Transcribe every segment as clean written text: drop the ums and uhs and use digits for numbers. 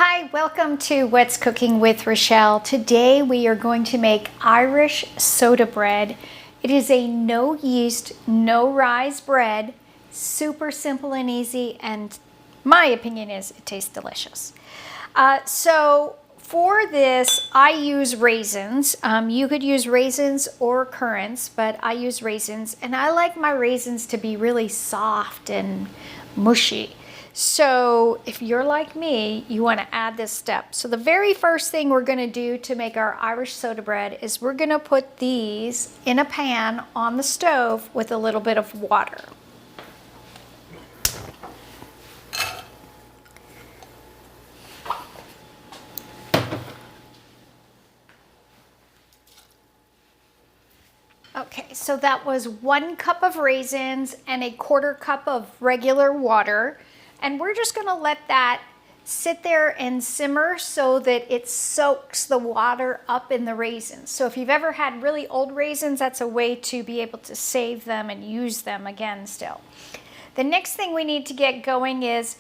Hi, welcome to What's Cooking with Rochelle. Today we are going to make Irish soda bread. It is a no yeast, no rise bread, super simple and easy, and my opinion is it tastes delicious. So for this, I use raisins. You could use raisins or currants, but I use raisins, and I like my raisins to be really soft and mushy. So if you're like me, you want to add this step. So the very first thing we're going to do to make our Irish soda bread is we're going to put these in a pan on the stove with a little bit of water. Okay, so that was 1 cup of raisins and a 1/4 cup of regular water. And we're just gonna let that sit there and simmer so that it soaks the water up in the raisins. So if you've ever had really old raisins, that's a way to be able to save them and use them again still. The next thing we need to get going is,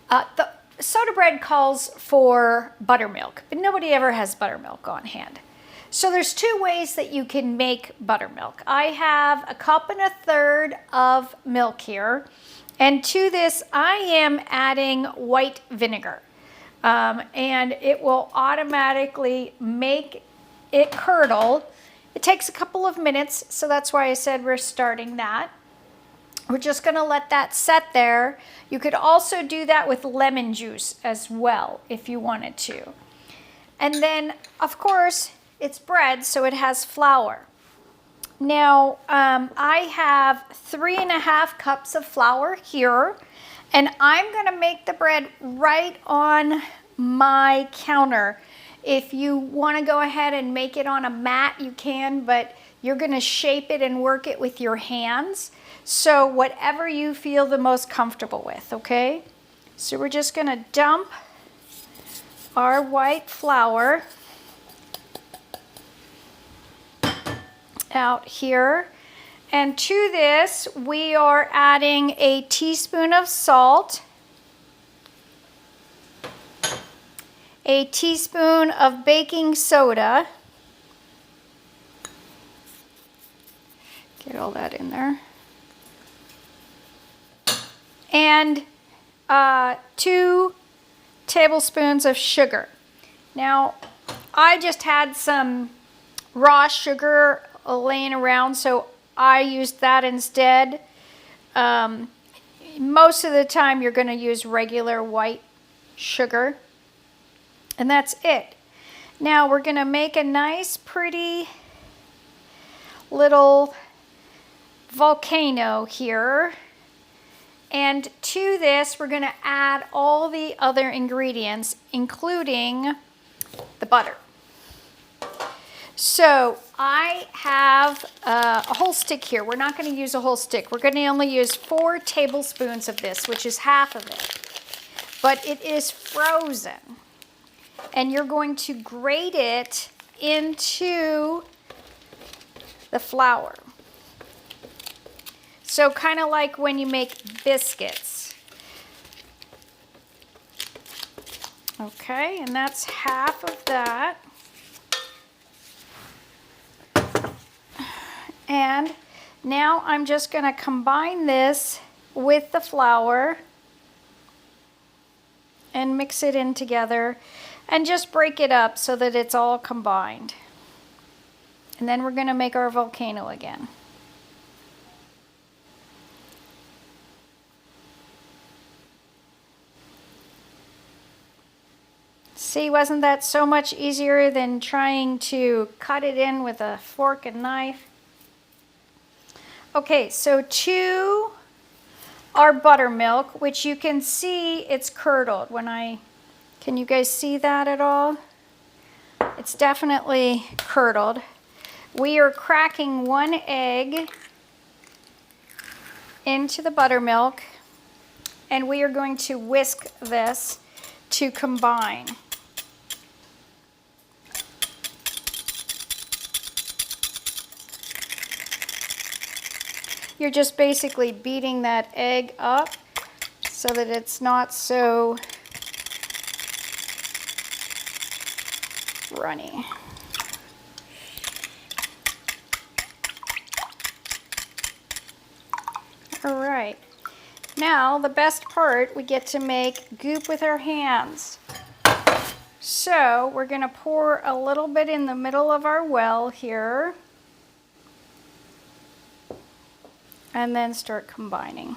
the soda bread calls for buttermilk, but nobody ever has buttermilk on hand. So there's 2 ways that you can make buttermilk. I have 1 1/4 cups of milk here. And to this, I am adding white vinegar. And it will automatically make it curdle. It takes a couple of minutes, so that's why I said we're starting that. We're just gonna let that set there. You could also do that with lemon juice as well, if you wanted to. And then, of course, it's bread, so it has flour. Now, I have 3½ cups of flour here, and I'm gonna make the bread right on my counter. If you wanna go ahead and make it on a mat, you can, but you're gonna shape it and work it with your hands. So whatever you feel the most comfortable with, okay? So we're just gonna dump our white flour out here, and to this we are adding a teaspoon of salt, a teaspoon of baking soda, get all that in there, and 2 tablespoons of sugar. Now I just had some raw sugar laying around, so I used that instead. Most of the time you're going to use regular white sugar, and that's it. Now we're going to make a nice pretty little volcano here, and to this we're going to add all the other ingredients, including the butter. So I have a whole stick here. We're not going to use a whole stick. We're going to only use 4 tablespoons of this, which is half of it. But it is frozen. And you're going to grate it into the flour. So kind of like when you make biscuits. Okay, and that's half of that. And now I'm just going to combine this with the flour and mix it in together and just break it up so that it's all combined. And then we're going to make our volcano again. See, wasn't that so much easier than trying to cut it in with a fork and knife? Okay, so to our buttermilk, which you can see it's curdled can you guys see that at all? It's definitely curdled. We are cracking 1 egg into the buttermilk, and we are going to whisk this to combine. You're just basically beating that egg up so that it's not so runny. All right. Now, the best part, we get to make goop with our hands. So, we're going to pour a little bit in the middle of our well here. And then start combining.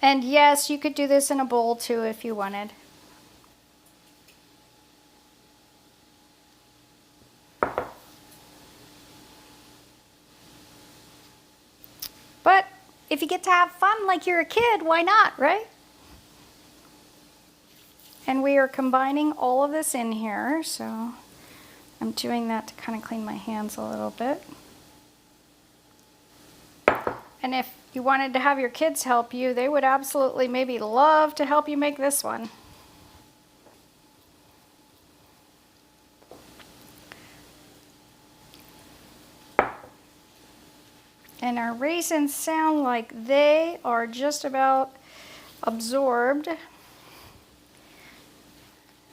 And yes, you could do this in a bowl too if you wanted. But if you get to have fun like you're a kid, why not, right? And we are combining all of this in here, so I'm doing that to kind of clean my hands a little bit. And if you wanted to have your kids help you, they would absolutely maybe love to help you make this one. And our raisins sound like they are just about absorbed.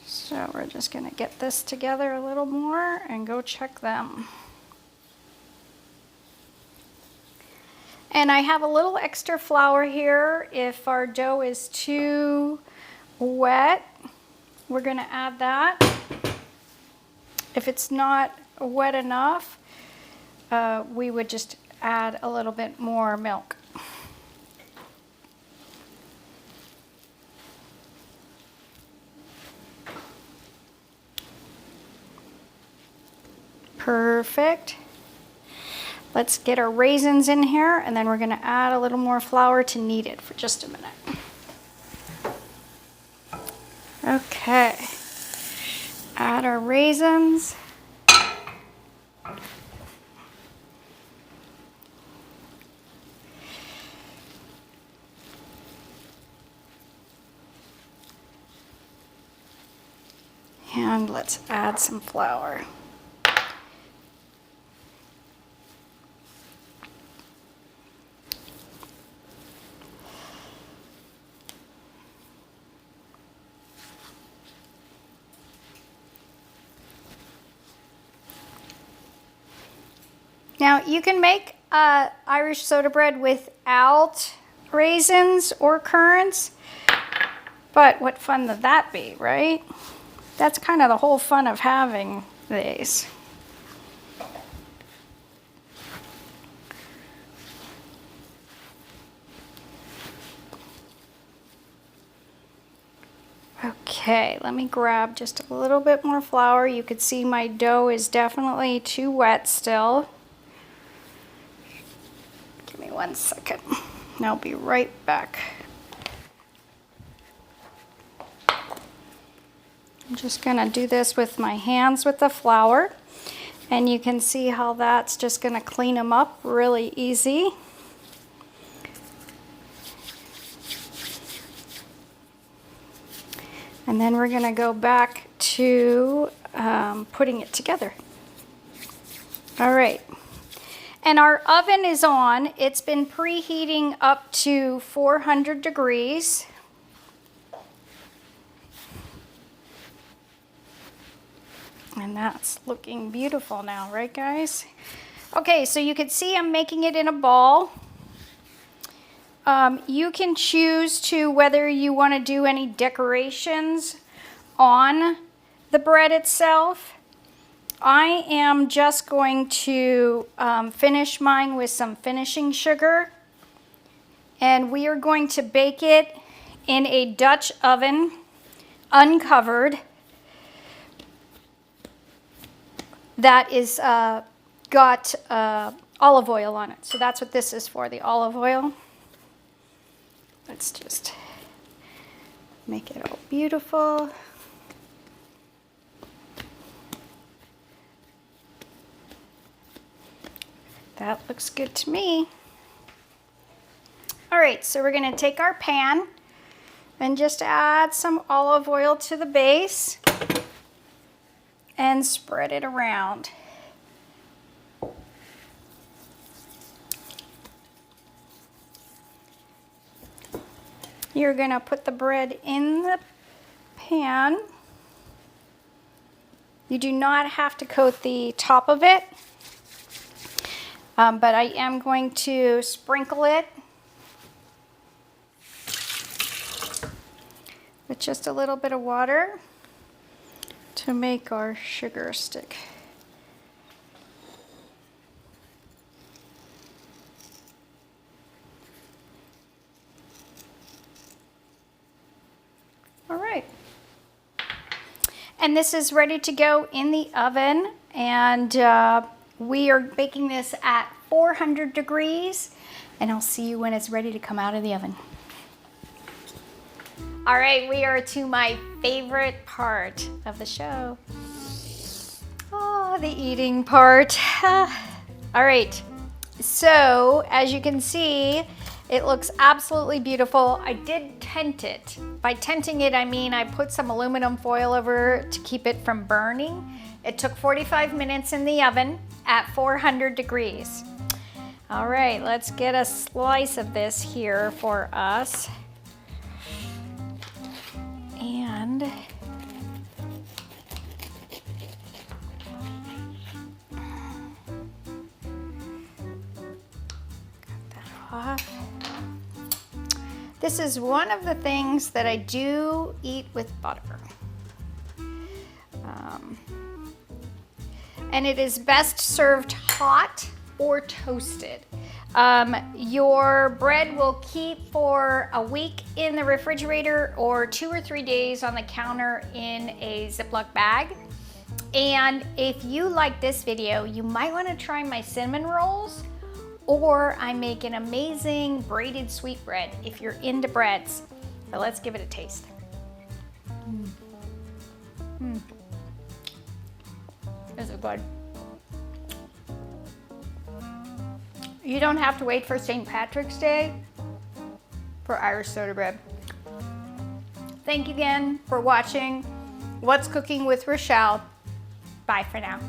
So we're just going to get this together a little more and go check them. And I have a little extra flour here. If our dough is too wet, we're going to add that. If it's not wet enough, we would just add a little bit more milk. Perfect. Let's get our raisins in here, and then we're going to add a little more flour to knead it for just a minute. Okay. Add our raisins. And let's add some flour. Now, you can make Irish soda bread without raisins or currants, but what fun would that be, right? That's kind of the whole fun of having these. Okay, let me grab just a little bit more flour. You could see my dough is definitely too wet still. Give me 1 second, and I'll be right back. I'm just gonna do this with my hands with the flour, and you can see how that's just gonna clean them up really easy. And then we're gonna go back to putting it together. All right. And our oven is on. It's been preheating up to 400 degrees. And that's looking beautiful now, right guys? Okay, so you can see I'm making it in a ball. You can choose to whether you want to do any decorations on the bread itself. I am just going to finish mine with some finishing sugar, and we are going to bake it in a Dutch oven, uncovered, that is got olive oil on it. So that's what this is for, the olive oil. Let's just make it all beautiful. That looks good to me. All right, so we're gonna take our pan and just add some olive oil to the base. and spread it around. You're gonna put the bread in the pan. You do not have to coat the top of it, but I am going to sprinkle it with just a little bit of water to make our sugar stick. All right. And this is ready to go in the oven, and we are baking this at 400 degrees, and I'll see you when it's ready to come out of the oven. All right, we are to my favorite part of the show. Oh, the eating part. All right, so as you can see, it looks absolutely beautiful. I did tent it. By tenting it, I mean I put some aluminum foil over to keep it from burning. It took 45 minutes in the oven at 400 degrees. All right, let's get a slice of this here for us. And cut that off. This is one of the things that I do eat with butter. And it is best served hot or toasted. Your bread will keep for a week in the refrigerator or 2 or 3 days on the counter in a Ziploc bag. And if you like this video, you might want to try my cinnamon rolls, or I make an amazing braided sweetbread if you're into breads. So let's give it a taste. This is good. You don't have to wait for St. Patrick's Day for Irish soda bread. Thank you again for watching What's Cooking with Rochelle. Bye for now.